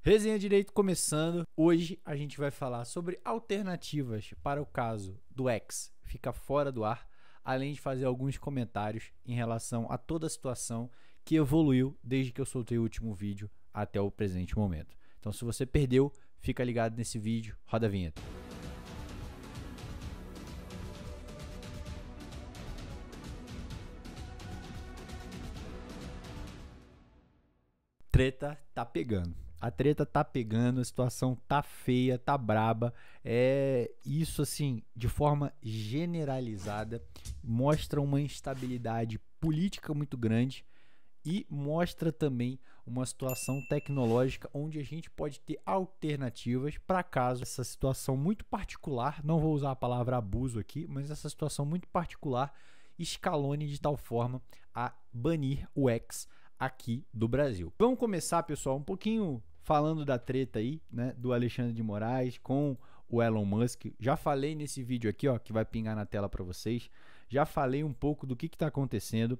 Resenha Direito começando. Hoje a gente vai falar sobre alternativas para o caso do X ficar fora do ar, além de fazer alguns comentários em relação a toda a situação que evoluiu desde que eu soltei o último vídeo até o presente momento. Então, se você perdeu, fica ligado nesse vídeo. Roda a vinheta. Treta tá pegando. A treta tá pegando, a situação tá feia, tá braba. Isso assim, de forma generalizada, mostra uma instabilidade política muito grande e mostra também uma situação tecnológica onde a gente pode ter alternativas para caso essa situação muito particular, não vou usar a palavra abuso aqui, mas essa situação muito particular escalone de tal forma a banir o X aqui do Brasil. Vamos começar, pessoal, um pouquinho falando da treta aí, né, do Alexandre de Moraes com o Elon Musk. Já falei nesse vídeo aqui, ó, que vai pingar na tela para vocês. Já falei um pouco do que está acontecendo.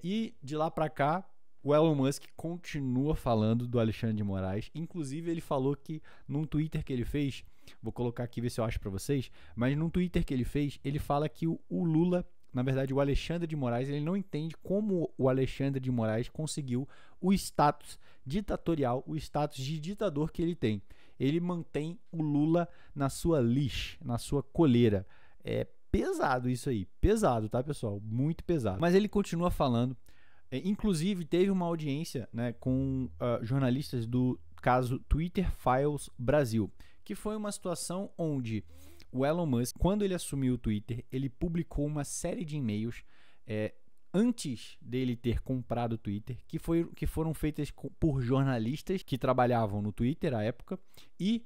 E de lá para cá, o Elon Musk continua falando do Alexandre de Moraes. Inclusive, ele falou que num Twitter que ele fez, vou colocar aqui, ver se eu acho para vocês, mas num Twitter que ele fez, ele fala que o Lula, na verdade, o Alexandre de Moraes, ele não entende como o Alexandre de Moraes conseguiu o status ditatorial, o status de ditador que ele tem. Ele mantém o Lula na sua leash, na sua coleira. É pesado isso aí, pesado, tá, pessoal? Muito pesado. Mas ele continua falando. Inclusive, teve uma audiência, né, com jornalistas do caso Twitter Files Brasil, que foi uma situação onde o Elon Musk, quando ele assumiu o Twitter, ele publicou uma série de e-mails antes dele ter comprado o Twitter, que foram feitas por jornalistas que trabalhavam no Twitter à época, e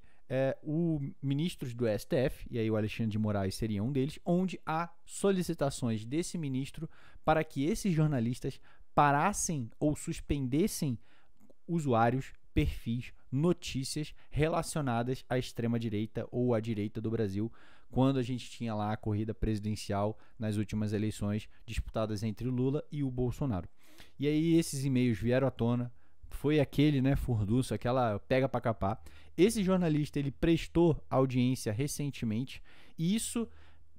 os ministros do STF, e aí o Alexandre de Moraes seria um deles, onde há solicitações desse ministro para que esses jornalistas parassem ou suspendessem usuários, perfis, notícias relacionadas à extrema-direita ou à direita do Brasil, quando a gente tinha lá a corrida presidencial nas últimas eleições disputadas entre o Lula e o Bolsonaro. E aí esses e-mails vieram à tona, foi aquele, né, furdunço, aquela pega pra capar. Esse jornalista, ele prestou audiência recentemente e isso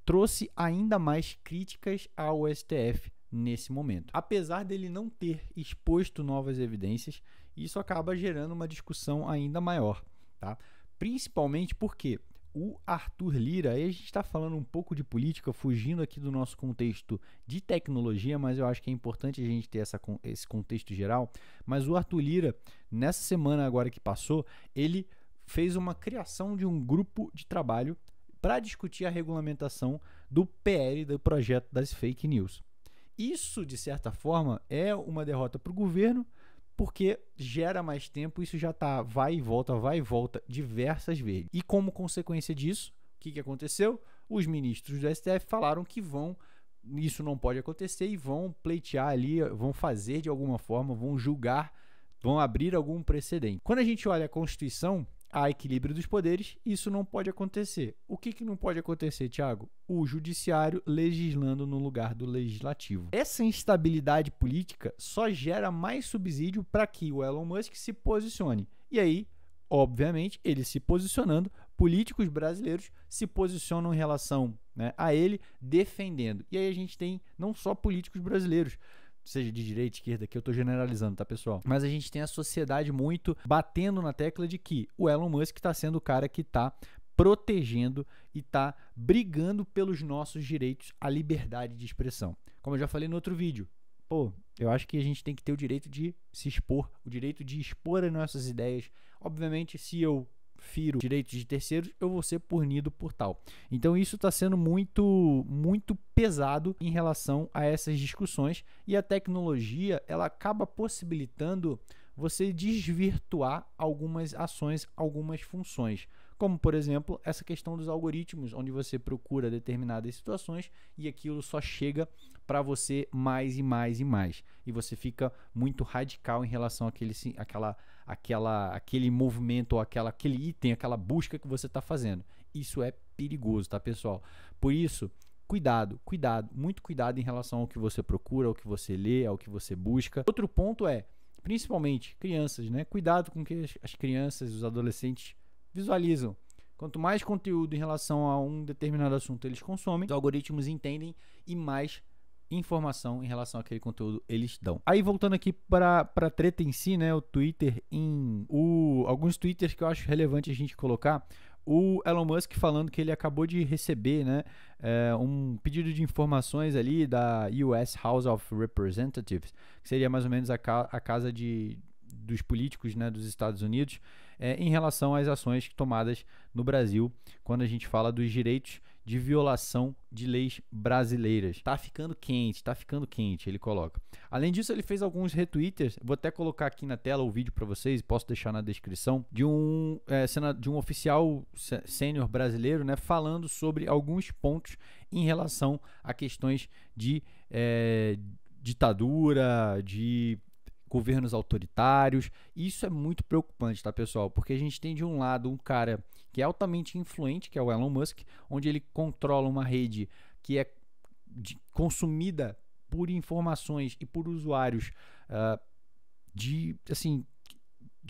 trouxe ainda mais críticas ao STF nesse momento. Apesar dele não ter exposto novas evidências, isso acaba gerando uma discussão ainda maior, tá? Principalmente porque o Arthur Lira, aí a gente está falando um pouco de política, fugindo aqui do nosso contexto de tecnologia, mas eu acho que é importante a gente ter esse contexto geral. Mas o Arthur Lira, nessa semana agora que passou, ele fez uma criação de um grupo de trabalho para discutir a regulamentação do PL, do projeto das fake news. Isso, de certa forma, é uma derrota para o governo, porque gera mais tempo, isso já está vai e volta diversas vezes. E como consequência disso, o que aconteceu? Os ministros do STF falaram que isso não pode acontecer e vão pleitear ali, vão fazer de alguma forma, vão julgar, vão abrir algum precedente. Quando a gente olha a Constituição, há equilíbrio dos poderes, isso não pode acontecer. O que não pode acontecer, Thiago? O judiciário legislando no lugar do legislativo. Essa instabilidade política só gera mais subsídio para que o Elon Musk se posicione. E aí, obviamente, ele se posicionando, políticos brasileiros se posicionam em relação, né, a ele, defendendo. E aí a gente tem não só políticos brasileiros, seja de direita, esquerda, que eu estou generalizando, tá, pessoal? Mas a gente tem a sociedade muito batendo na tecla de que o Elon Musk está sendo o cara que está protegendo e está brigando pelos nossos direitos à liberdade de expressão. Como eu já falei no outro vídeo, eu acho que a gente tem que ter o direito de se expor, o direito de expor as nossas ideias. Obviamente, se eu firo direitos de terceiros, eu vou ser punido por tal. Então isso está sendo muito pesado em relação a essas discussões, e a tecnologia, ela acaba possibilitando você desvirtuar algumas ações, algumas funções, como por exemplo essa questão dos algoritmos, onde você procura determinadas situações e aquilo só chega para você mais e mais e mais, e você fica muito radical em relação àquele movimento ou aquele item, aquela busca que você está fazendo. Isso é perigoso, tá, pessoal? Por isso, cuidado, muito cuidado em relação ao que você procura, ao que você lê, ao que você busca. Outro ponto é, principalmente crianças, né? Cuidado com o que as crianças, os adolescentes visualizam. Quanto mais conteúdo em relação a um determinado assunto eles consomem, os algoritmos entendem e mais informação em relação àquele conteúdo eles dão. Aí voltando aqui para a treta em si, né, o Twitter, alguns twitters que eu acho relevante a gente colocar, o Elon Musk falando que ele acabou de receber, né, um pedido de informações ali da US House of Representatives, que seria mais ou menos a casa dos políticos, né, dos Estados Unidos, em relação às ações tomadas no Brasil, quando a gente fala dos direitos de violação de leis brasileiras. Tá ficando quente, ele coloca. Além disso, ele fez alguns retweets, vou até colocar aqui na tela o vídeo para vocês, posso deixar na descrição, de um oficial sênior brasileiro, né, falando sobre alguns pontos em relação a questões de ditadura, de governos autoritários. Isso é muito preocupante, tá, pessoal? Porque a gente tem de um lado um cara que é altamente influente, que é o Elon Musk, onde ele controla uma rede que é consumida por informações e por usuários de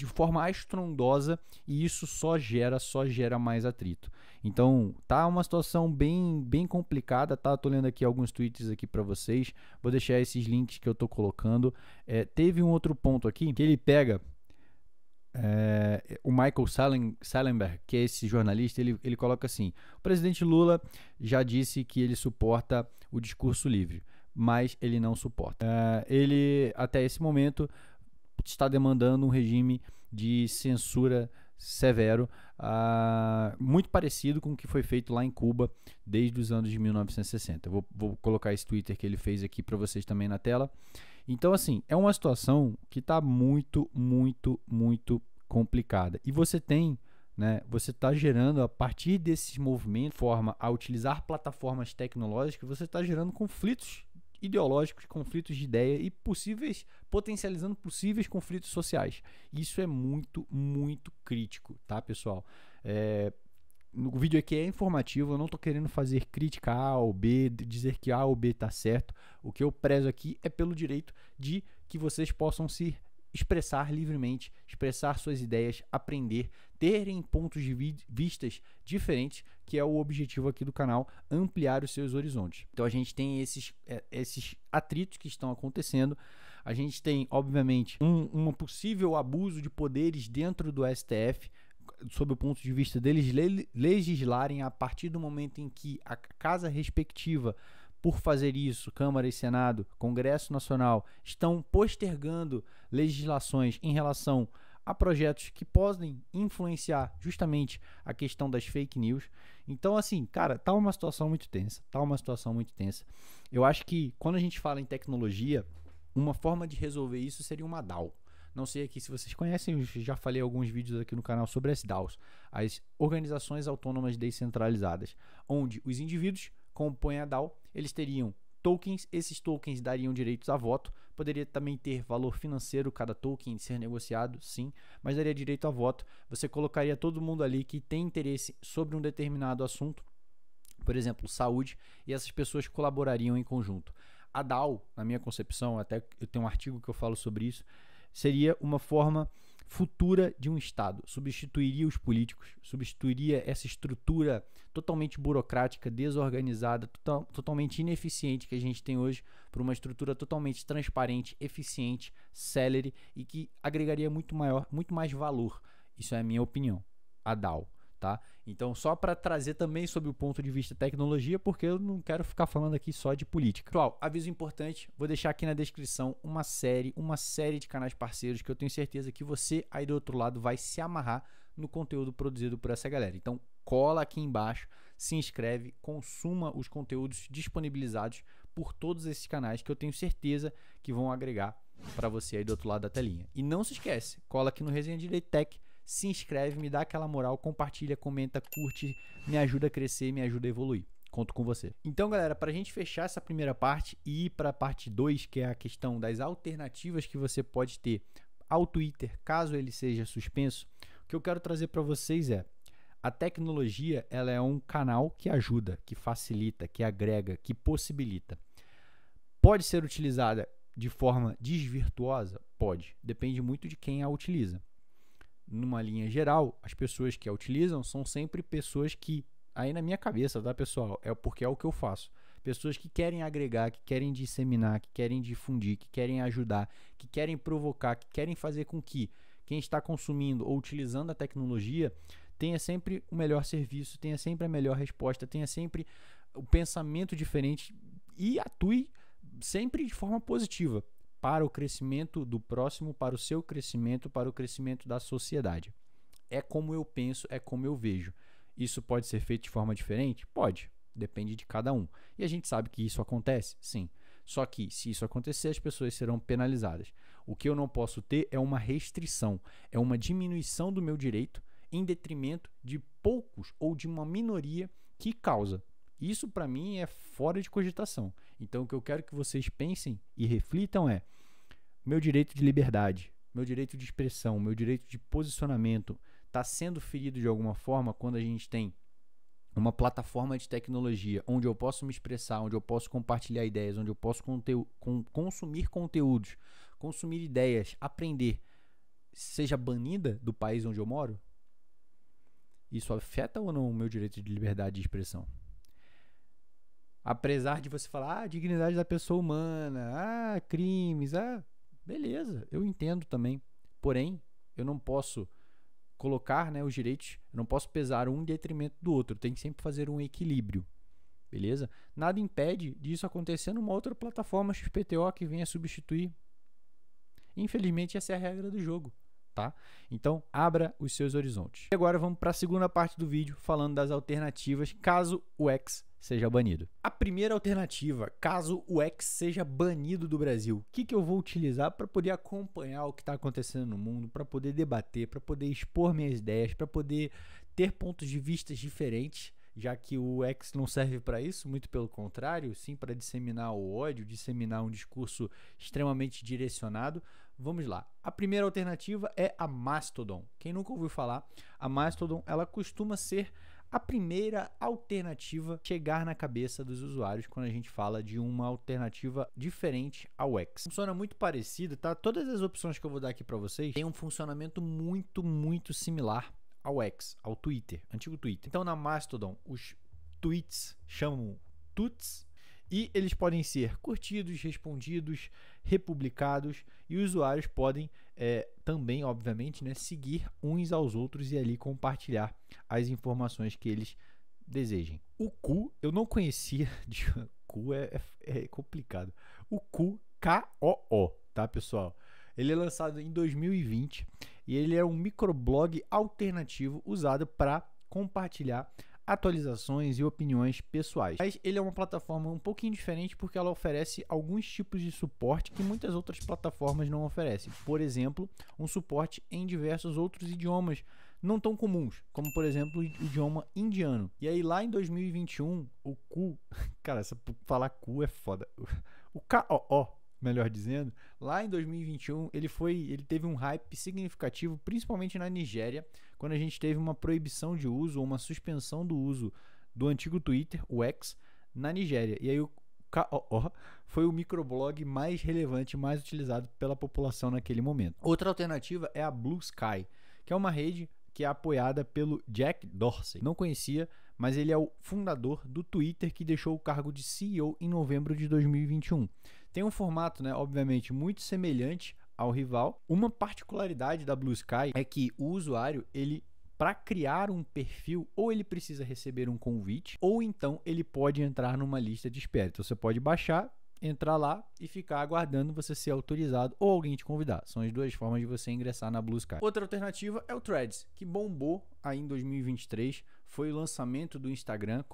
forma estrondosa, e isso só gera mais atrito. Então, tá uma situação bem complicada, tá? Tô lendo aqui alguns tweets aqui para vocês, vou deixar esses links que eu tô colocando. Teve um outro ponto aqui, que ele pega o Michael Salenberg, que é esse jornalista, ele coloca assim: o presidente Lula já disse que ele suporta o discurso livre, mas ele não suporta. Ele, até esse momento, está demandando um regime de censura severo, muito parecido com o que foi feito lá em Cuba desde os anos de 1960. Vou colocar esse Twitter que ele fez aqui para vocês também na tela. Então, assim, é uma situação que está muito complicada. E você está gerando, a partir desses movimentos, forma a utilizar plataformas tecnológicas, você está gerando conflitos ideológicos, conflitos de ideia e potencializando possíveis conflitos sociais. Isso é muito crítico, tá, pessoal? No vídeo aqui é informativo, eu não estou querendo fazer crítica a A ou B, dizer que A ou B está certo. O que eu prezo aqui é pelo direito de que vocês possam se expressar livremente, expressar suas ideias, aprender, terem pontos de vistas diferentes, que é o objetivo aqui do canal, ampliar os seus horizontes. Então a gente tem esses atritos que estão acontecendo, a gente tem, obviamente, um possível abuso de poderes dentro do STF, sob o ponto de vista deles legislarem a partir do momento em que a casa respectiva, por fazer isso, Câmara e Senado, Congresso Nacional, estão postergando legislações em relação a projetos que podem influenciar justamente a questão das fake news. Então, assim, cara, tá uma situação muito tensa, Eu acho que quando a gente fala em tecnologia, uma forma de resolver isso seria uma DAO. Não sei aqui se vocês conhecem, eu já falei alguns vídeos aqui no canal sobre as DAOs, as Organizações Autônomas Descentralizadas, onde os indivíduos compõem a DAO, eles teriam tokens, esses tokens dariam direitos a voto, poderia também ter valor financeiro cada token de ser negociado, sim, mas daria direito a voto. Você colocaria todo mundo ali que tem interesse sobre um determinado assunto, por exemplo, saúde, e essas pessoas colaborariam em conjunto. A DAO, na minha concepção, até eu tenho um artigo que eu falo sobre isso, seria uma forma futura de um Estado, substituiria os políticos, substituiria essa estrutura totalmente burocrática, desorganizada, totalmente ineficiente que a gente tem hoje, por uma estrutura totalmente transparente, eficiente, célere e que agregaria muito mais valor. Isso é a minha opinião, a DAO. Tá? Então, só para trazer também sobre o ponto de vista tecnologia, porque eu não quero ficar falando aqui só de política. Pessoal, aviso importante, vou deixar aqui na descrição uma série de canais parceiros que eu tenho certeza que você aí do outro lado vai se amarrar no conteúdo produzido por essa galera. Então, cola aqui embaixo, se inscreve, consuma os conteúdos disponibilizados por todos esses canais que eu tenho certeza que vão agregar para você aí do outro lado da telinha. E não se esquece, cola aqui no Resenha Direito Tech, se inscreve, me dá aquela moral, compartilha, comenta, curte, me ajuda a crescer, me ajuda a evoluir. Conto com você. Então, galera, para a gente fechar essa primeira parte e ir para a parte 2, que é a questão das alternativas que você pode ter ao Twitter, caso ele seja suspenso, o que eu quero trazer para vocês é: a tecnologia, ela é um canal que ajuda, que facilita, que agrega, que possibilita. Pode ser utilizada de forma desvirtuosa? Pode. Depende muito de quem a utiliza. Numa linha geral, as pessoas que a utilizam são sempre pessoas que, aí na minha cabeça, tá, pessoal? É porque é o que eu faço. Pessoas que querem agregar, que querem disseminar, que querem difundir, que querem ajudar, que querem provocar, que querem fazer com que quem está consumindo ou utilizando a tecnologia tenha sempre o melhor serviço, tenha sempre a melhor resposta, tenha sempre o pensamento diferente e atue sempre de forma positiva para o crescimento do próximo, para o seu crescimento, para o crescimento da sociedade. É como eu penso, é como eu vejo. Isso pode ser feito de forma diferente? Pode, depende de cada um. E a gente sabe que isso acontece? Sim. Só que, se isso acontecer, as pessoas serão penalizadas. O que eu não posso ter é uma restrição, é uma diminuição do meu direito em detrimento de poucos ou de uma minoria que causa. Isso, para mim, é fora de cogitação. Então, o que eu quero que vocês pensem e reflitam é: meu direito de liberdade, meu direito de expressão, meu direito de posicionamento está sendo ferido de alguma forma quando a gente tem uma plataforma de tecnologia onde eu posso me expressar, onde eu posso compartilhar ideias, onde eu posso consumir conteúdos, consumir ideias, aprender, seja banida do país onde eu moro? Isso afeta ou não o meu direito de liberdade de expressão? Apesar de você falar, dignidade da pessoa humana, crimes, beleza, eu entendo também. Porém, eu não posso colocar, os direitos, eu não posso pesar um em detrimento do outro. Tem que sempre fazer um equilíbrio, beleza? Nada impede disso acontecer numa outra plataforma XPTO que venha substituir. Infelizmente, essa é a regra do jogo, tá? Então, abra os seus horizontes. E agora vamos para a segunda parte do vídeo, falando das alternativas caso o X seja banido. A primeira alternativa, caso o X seja banido do Brasil, o que eu vou utilizar para poder acompanhar o que está acontecendo no mundo, para poder debater, para poder expor minhas ideias, para poder ter pontos de vista diferentes, já que o X não serve para isso, muito pelo contrário, sim para disseminar o ódio, disseminar um discurso extremamente direcionado. Vamos lá. A primeira alternativa é a Mastodon. Quem nunca ouviu falar, a Mastodon, ela costuma ser a primeira alternativa a chegar na cabeça dos usuários quando a gente fala de uma alternativa diferente ao X. Funciona muito parecido, tá? Todas as opções que eu vou dar aqui para vocês têm um funcionamento muito similar ao X, ao Twitter, antigo Twitter. Então, na Mastodon, os tweets chamam tuts e eles podem ser curtidos, respondidos, republicados e os usuários podem também, obviamente, seguir uns aos outros e ali compartilhar as informações que eles desejem. O Ku, eu não conhecia, Ku é complicado. O Ku, K-O-O, tá, pessoal? Ele é lançado em 2020 e ele é um microblog alternativo usado para compartilhar atualizações e opiniões pessoais. Mas ele é uma plataforma um pouquinho diferente porque ela oferece alguns tipos de suporte que muitas outras plataformas não oferecem. Por exemplo, um suporte em diversos outros idiomas não tão comuns, como por exemplo o idioma indiano. E aí lá em 2021, o Ku, cara, falar Ku é foda. O K-O-O, melhor dizendo, lá em 2021 ele teve um hype significativo, principalmente na Nigéria, quando a gente teve uma proibição de uso ou uma suspensão do uso do antigo Twitter, o X, na Nigéria. E aí o KOO foi o microblog mais relevante, mais utilizado pela população naquele momento. Outra alternativa é a Blue Sky, que é uma rede que é apoiada pelo Jack Dorsey. Não conhecia, mas ele é o fundador do Twitter, que deixou o cargo de CEO em novembro de 2021. Tem um formato, obviamente, muito semelhante ao rival. Uma particularidade da Blue Sky é que o usuário, para criar um perfil, ou ele precisa receber um convite, ou então ele pode entrar numa lista de espera. Então você pode baixar, entrar lá e ficar aguardando você ser autorizado ou alguém te convidar. São as duas formas de você ingressar na Blue Sky. Outra alternativa é o Threads, que bombou aí em 2023. Foi o lançamento do Instagram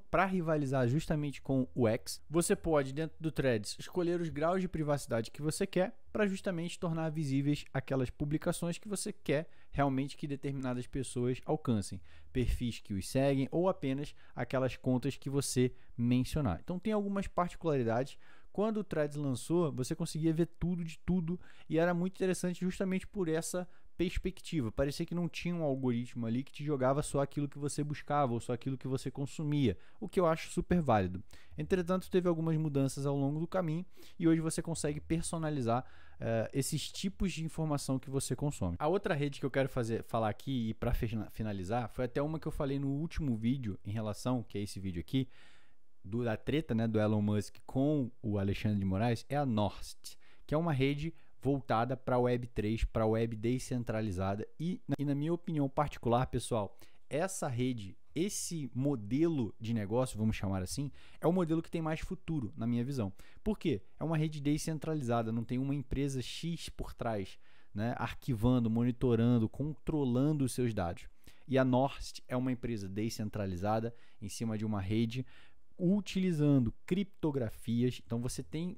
para rivalizar justamente com o X. Você pode, dentro do Threads, escolher os graus de privacidade que você quer para justamente tornar visíveis aquelas publicações que você quer realmente que determinadas pessoas alcancem. Perfis que os seguem ou apenas aquelas contas que você mencionar. Então tem algumas particularidades. Quando o Threads lançou, você conseguia ver tudo de tudo e era muito interessante justamente por essa perspectiva. Parecia que não tinha um algoritmo ali que te jogava só aquilo que você buscava ou só aquilo que você consumia, o que eu acho super válido. Entretanto, teve algumas mudanças ao longo do caminho e hoje você consegue personalizar esses tipos de informação que você consome. A outra rede que eu quero falar aqui e para finalizar foi até uma que eu falei no último vídeo em relação, que é esse vídeo aqui, da treta, né, do Elon Musk com o Alexandre de Moraes, é a North, que é uma rede voltada para a Web3, para a Web descentralizada e, na minha opinião particular, pessoal, essa rede, esse modelo de negócio, vamos chamar assim, é o modelo que tem mais futuro, na minha visão. Por quê? É uma rede descentralizada, não tem uma empresa X por trás, né, arquivando, monitorando, controlando os seus dados. E a North é uma empresa descentralizada em cima de uma rede utilizando criptografias. Então você tem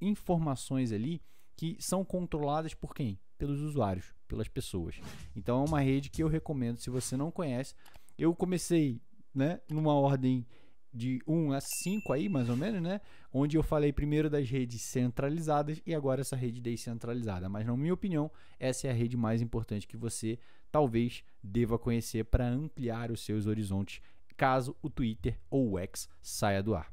informações ali que são controladas por quem? Pelos usuários, pelas pessoas. Então é uma rede que eu recomendo, se você não conhece. Eu comecei, né, numa ordem de 1 a 5 aí, mais ou menos, né, onde eu falei primeiro das redes centralizadas e agora essa rede descentralizada. Mas na minha opinião, essa é a rede mais importante que você talvez deva conhecer para ampliar os seus horizontes, caso o Twitter ou o X saia do ar.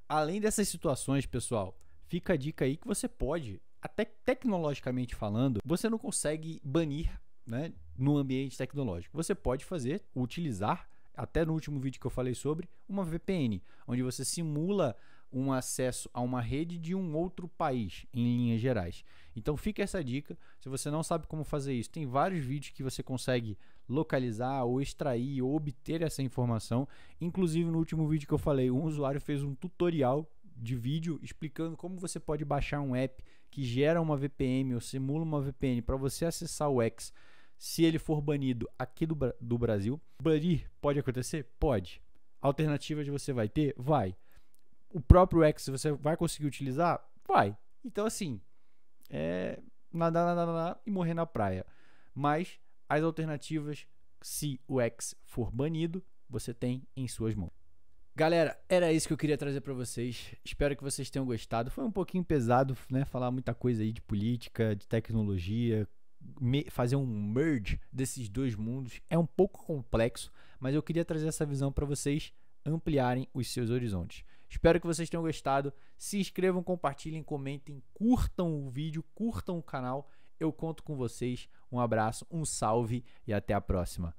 Além dessas situações, pessoal, fica a dica aí que você pode, até tecnologicamente falando, você não consegue banir, né, no ambiente tecnológico. Você pode utilizar, até no último vídeo que eu falei sobre, uma VPN, onde você simula um acesso a uma rede de um outro país, em linhas gerais. Então fica essa dica. Se você não sabe como fazer isso, tem vários vídeos que você consegue localizar ou extrair ou obter essa informação. Inclusive no último vídeo que eu falei, um usuário fez um tutorial de vídeo explicando como você pode baixar um app que gera uma VPN ou simula uma VPN para você acessar o X se ele for banido aqui do Brasil. Banir pode acontecer? Pode. Alternativas você vai ter? Vai. O próprio X você vai conseguir utilizar? Vai. Então assim, nadar e morrer na praia. Mas as alternativas, se o X for banido, você tem em suas mãos. Galera, era isso que eu queria trazer para vocês. Espero que vocês tenham gostado. Foi um pouquinho pesado, né? Falar muita coisa aí de política, de tecnologia, fazer um merge desses dois mundos é um pouco complexo, mas eu queria trazer essa visão para vocês ampliarem os seus horizontes. Espero que vocês tenham gostado. Se inscrevam, compartilhem, comentem, curtam o vídeo, curtam o canal. Eu conto com vocês. Um abraço, um salve e até a próxima.